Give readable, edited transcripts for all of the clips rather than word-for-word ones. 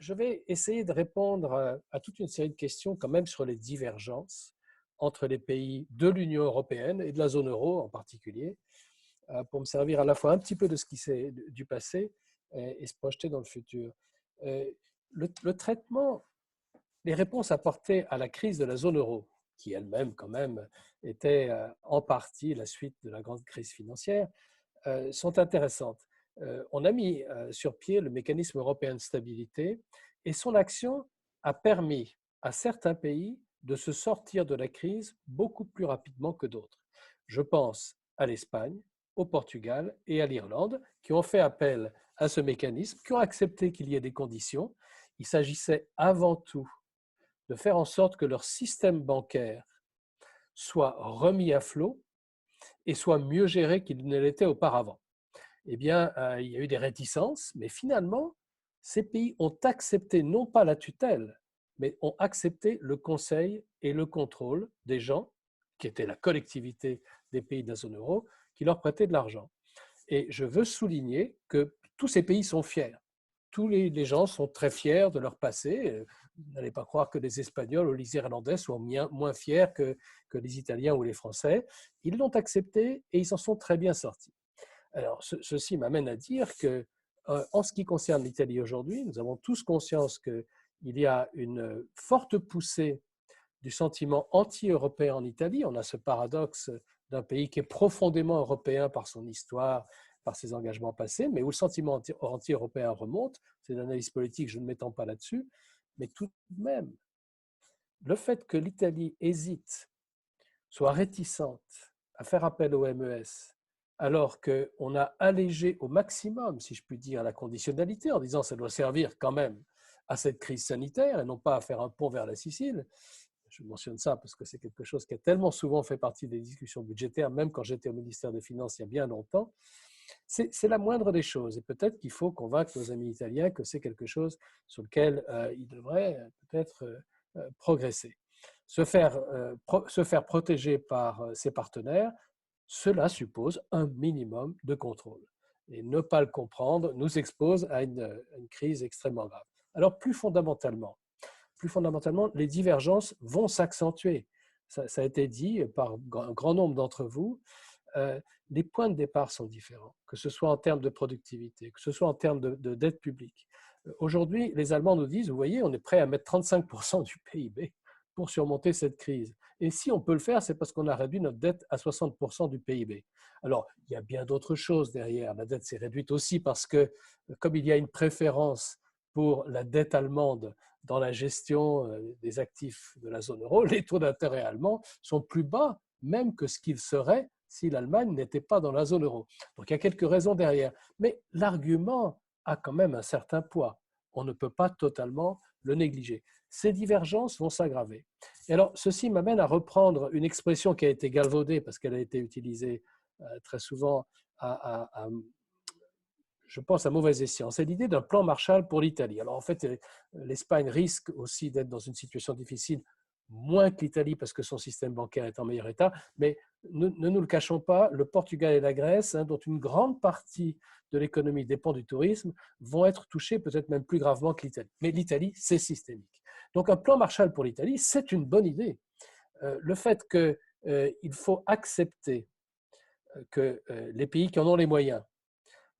je vais essayer de répondre à toute une série de questions quand même sur les divergences entre les pays de l'Union européenne et de la zone euro en particulier, pour me servir à la fois un petit peu de ce qui s'est du passé et se projeter dans le futur. Euh, le traitement, les réponses apportées à la crise de la zone euro, qui elle-même quand même était en partie la suite de la grande crise financière, sont intéressantes. On a mis sur pied le mécanisme européen de stabilité et son action a permis à certains pays de se sortir de la crise beaucoup plus rapidement que d'autres. Je pense à l'Espagne, au Portugal et à l'Irlande qui ont fait appel à ce mécanisme, qui ont accepté qu'il y ait des conditions. Il s'agissait avant tout de faire en sorte que leur système bancaire soit remis à flot et soit mieux géré qu'il ne l'était auparavant. Eh bien, il y a eu des réticences, mais finalement, ces pays ont accepté non pas la tutelle, mais ont accepté le conseil et le contrôle des gens, qui étaient la collectivité des pays de la zone euro, qui leur prêtaient de l'argent. Et je veux souligner que tous ces pays sont fiers. Tous les gens sont très fiers de leur passé. Vous n'allez pas croire que les Espagnols ou les Irlandais soient moins fiers que les Italiens ou les Français. Ils l'ont accepté et ils s'en sont très bien sortis. Alors, ceci m'amène à dire que, en ce qui concerne l'Italie aujourd'hui, nous avons tous conscience qu'il y a une forte poussée du sentiment anti-européen en Italie. On a ce paradoxe d'un pays qui est profondément européen par son histoire, par ses engagements passés, mais où le sentiment anti-européen remonte. C'est l'analyse politique, je ne m'étends pas là-dessus. Mais tout de même, le fait que l'Italie hésite, soit réticente à faire appel au MES, alors qu'on a allégé au maximum, si je puis dire, la conditionnalité en disant que ça doit servir quand même à cette crise sanitaire et non pas à faire un pont vers la Sicile. Je mentionne ça parce que c'est quelque chose qui a tellement souvent fait partie des discussions budgétaires, même quand j'étais au ministère des Finances il y a bien longtemps. C'est la moindre des choses. Et peut-être qu'il faut convaincre nos amis italiens que c'est quelque chose sur lequel ils devraient peut-être progresser. Se faire protéger par ses partenaires, cela suppose un minimum de contrôle. Et ne pas le comprendre nous expose à une crise extrêmement grave. Alors plus fondamentalement, les divergences vont s'accentuer. Ça a été dit par un grand nombre d'entre vous. Les points de départ sont différents, que ce soit en termes de productivité, que ce soit en termes de dette publique. Aujourd'hui, les Allemands nous disent, vous voyez, on est prêt à mettre 35% du PIB pour surmonter cette crise. Et si on peut le faire, c'est parce qu'on a réduit notre dette à 60% du PIB. Alors, il y a bien d'autres choses derrière. La dette s'est réduite aussi parce que, comme il y a une préférence pour la dette allemande dans la gestion des actifs de la zone euro, les taux d'intérêt allemands sont plus bas même que ce qu'ils seraient si l'Allemagne n'était pas dans la zone euro. Donc il y a quelques raisons derrière. Mais l'argument a quand même un certain poids. On ne peut pas totalement le négliger. Ces divergences vont s'aggraver. Et alors, ceci m'amène à reprendre une expression qui a été galvaudée parce qu'elle a été utilisée très souvent je pense, à mauvais escient. C'est l'idée d'un plan Marshall pour l'Italie. Alors en fait, l'Espagne risque aussi d'être dans une situation difficile, moins que l'Italie parce que son système bancaire est en meilleur état, mais ne nous le cachons pas, le Portugal et la Grèce, dont une grande partie de l'économie dépend du tourisme, vont être touchés peut-être même plus gravement que l'Italie. Mais l'Italie, c'est systémique. Donc un plan Marshall pour l'Italie, c'est une bonne idée. Le fait qu'il faut accepter que les pays qui en ont les moyens,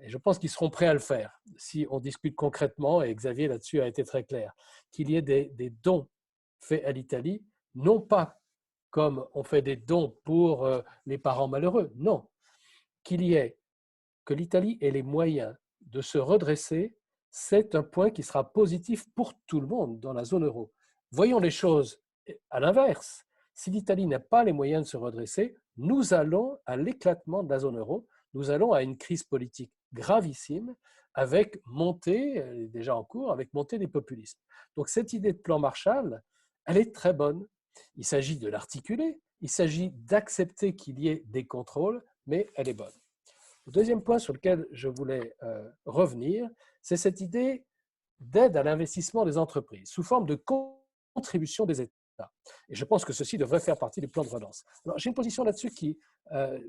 et je pense qu'ils seront prêts à le faire si on discute concrètement, et Xavier là-dessus a été très clair, qu'il y ait des dons faits à l'Italie, non pas comme on fait des dons pour les parents malheureux, non, qu'il y ait, que l'Italie ait les moyens de se redresser, c'est un point qui sera positif pour tout le monde dans la zone euro. Voyons les choses à l'inverse. Si l'Italie n'a pas les moyens de se redresser, nous allons à l'éclatement de la zone euro, nous allons à une crise politique gravissime avec montée, déjà en cours, avec montée des populismes. Donc cette idée de plan Marshall, elle est très bonne. Il s'agit de l'articuler, il s'agit d'accepter qu'il y ait des contrôles, mais elle est bonne. Le deuxième point sur lequel je voulais revenir, c'est cette idée d'aide à l'investissement des entreprises sous forme de contribution des États. Et je pense que ceci devrait faire partie du plan de relance. Alors, j'ai une position là-dessus qui,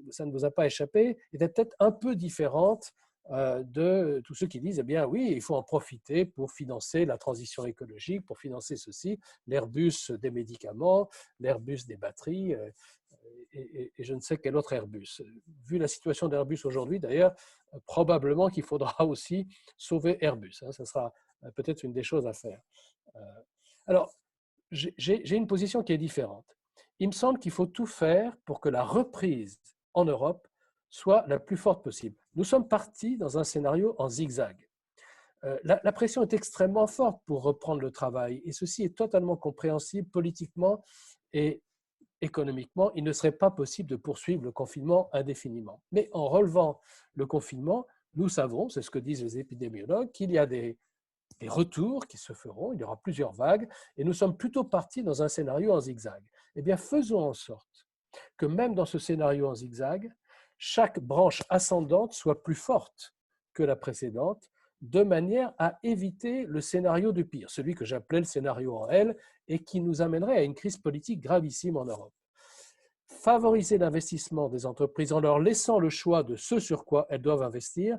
ça ne vous a pas échappé, était peut-être un peu différente de tous ceux qui disent, eh bien oui, il faut en profiter pour financer la transition écologique, pour financer ceci, l'Airbus des médicaments, l'Airbus des batteries, et je ne sais quel autre Airbus. Vu la situation d'Airbus aujourd'hui, d'ailleurs, probablement qu'il faudra aussi sauver Airbus. Hein, ça sera peut-être une des choses à faire. Alors, j'ai une position qui est différente. Il me semble qu'il faut tout faire pour que la reprise en Europe soit la plus forte possible. Nous sommes partis dans un scénario en zigzag. La pression est extrêmement forte pour reprendre le travail et ceci est totalement compréhensible politiquement et économiquement. Il ne serait pas possible de poursuivre le confinement indéfiniment. Mais en relevant le confinement, nous savons, c'est ce que disent les épidémiologues, qu'il y a des retours qui se feront, il y aura plusieurs vagues, et nous sommes plutôt partis dans un scénario en zigzag. Eh bien, faisons en sorte que même dans ce scénario en zigzag, chaque branche ascendante soit plus forte que la précédente, de manière à éviter le scénario du pire, celui que j'appelais le scénario en L, et qui nous amènerait à une crise politique gravissime en Europe. Favoriser l'investissement des entreprises en leur laissant le choix de ce sur quoi elles doivent investir,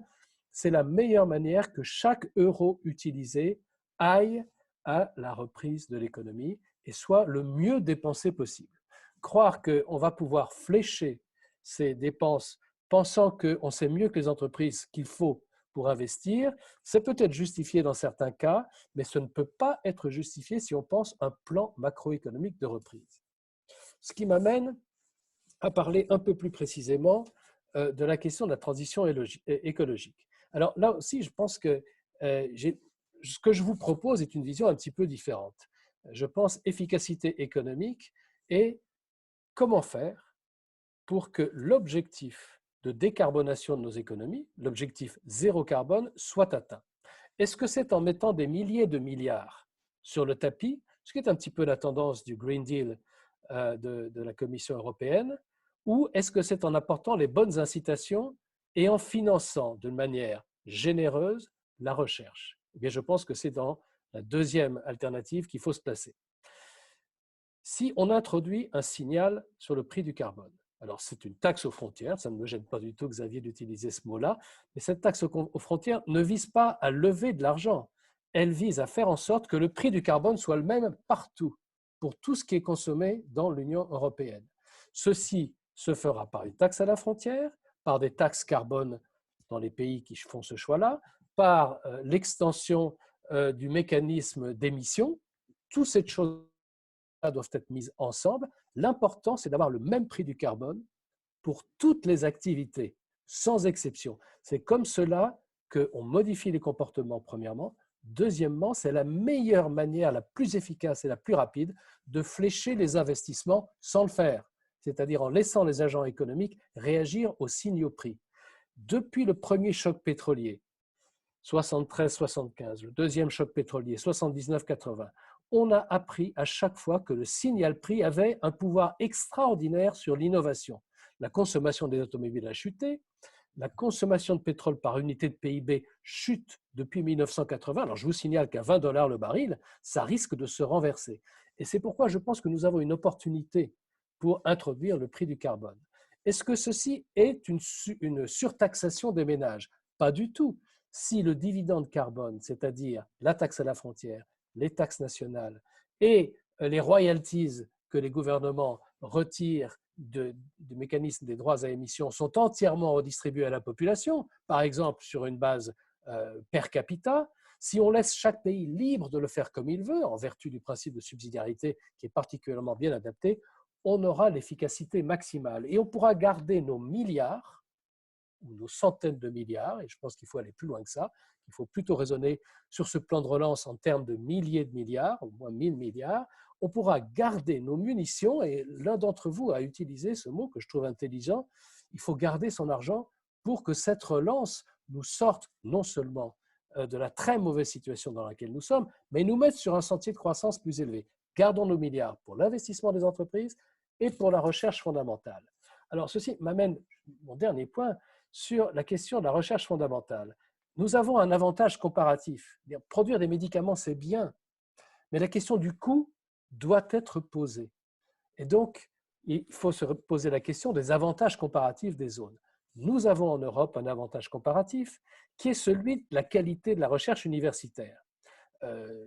c'est la meilleure manière que chaque euro utilisé aille à la reprise de l'économie et soit le mieux dépensé possible. Croire qu'on va pouvoir flécher ces dépenses pensant qu'on sait mieux que les entreprises qu'il faut pour investir, c'est peut-être justifié dans certains cas, mais ce ne peut pas être justifié si on pense un plan macroéconomique de reprise. Ce qui m'amène à parler un peu plus précisément de la question de la transition écologique. Alors là aussi, je pense que ce que je vous propose est une vision un petit peu différente. Je pense efficacité économique et comment faire pour que l'objectif de décarbonation de nos économies, l'objectif zéro carbone, soit atteint. Est-ce que c'est en mettant des milliers de milliards sur le tapis, ce qui est un petit peu la tendance du Green Deal de la Commission européenne, ou est-ce que c'est en apportant les bonnes incitations et en finançant de manière généreuse la recherche? Eh bien, je pense que c'est dans la deuxième alternative qu'il faut se placer. Si on introduit un signal sur le prix du carbone, alors c'est une taxe aux frontières, ça ne me gêne pas du tout, Xavier, d'utiliser ce mot-là, mais cette taxe aux frontières ne vise pas à lever de l'argent, elle vise à faire en sorte que le prix du carbone soit le même partout, pour tout ce qui est consommé dans l'Union européenne. Ceci se fera par une taxe à la frontière, par des taxes carbone dans les pays qui font ce choix-là, par l'extension du mécanisme d'émission. Toutes ces choses doivent être mises ensemble. L'important, c'est d'avoir le même prix du carbone pour toutes les activités, sans exception. C'est comme cela qu'on modifie les comportements, premièrement. Deuxièmement, c'est la meilleure manière, la plus efficace et la plus rapide de flécher les investissements sans le faire, c'est-à-dire en laissant les agents économiques réagir aux signaux prix. Depuis le premier choc pétrolier, 73-75, le deuxième choc pétrolier, 79-80, on a appris à chaque fois que le signal prix avait un pouvoir extraordinaire sur l'innovation. La consommation des automobiles a chuté, la consommation de pétrole par unité de PIB chute depuis 1980. Alors je vous signale qu'à 20 $ le baril, ça risque de se renverser. Et c'est pourquoi je pense que nous avons une opportunité pour introduire le prix du carbone. Est-ce que ceci est une surtaxation des ménages? Pas du tout. Si le dividende carbone, c'est-à-dire la taxe à la frontière, les taxes nationales et les royalties que les gouvernements retirent du mécanisme des droits à émission sont entièrement redistribués à la population, par exemple sur une base per capita, si on laisse chaque pays libre de le faire comme il veut, en vertu du principe de subsidiarité qui est particulièrement bien adapté, on aura l'efficacité maximale et on pourra garder nos milliards ou nos centaines de milliards, et je pense qu'il faut aller plus loin que ça, il faut plutôt raisonner sur ce plan de relance en termes de milliers de milliards, au moins 1000 milliards, on pourra garder nos munitions, et l'un d'entre vous a utilisé ce mot que je trouve intelligent, il faut garder son argent pour que cette relance nous sorte non seulement de la très mauvaise situation dans laquelle nous sommes, mais nous mette sur un sentier de croissance plus élevé. Gardons nos milliards pour l'investissement des entreprises et pour la recherche fondamentale. Alors, ceci m'amène mon dernier point sur la question de la recherche fondamentale. Nous avons un avantage comparatif. Produire des médicaments, c'est bien, mais la question du coût doit être posée. Et donc, il faut se poser la question des avantages comparatifs des zones. nous avons en Europe un avantage comparatif qui est celui de la qualité de la recherche universitaire. Euh,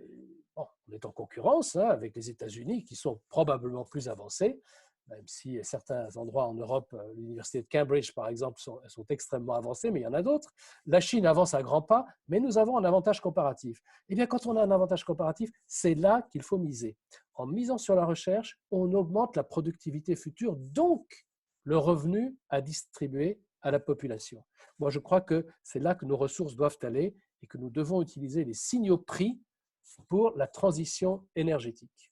bon, on est en concurrence avec les États-Unis qui sont probablement plus avancés, même si certains endroits en Europe, l'université de Cambridge par exemple, sont extrêmement avancés, mais il y en a d'autres. La Chine avance à grands pas, mais nous avons un avantage comparatif. Eh bien, quand on a un avantage comparatif, c'est là qu'il faut miser. En misant sur la recherche, on augmente la productivité future, donc le revenu à distribuer à la population. Moi, je crois que c'est là que nos ressources doivent aller et que nous devons utiliser les signaux prix pour la transition énergétique.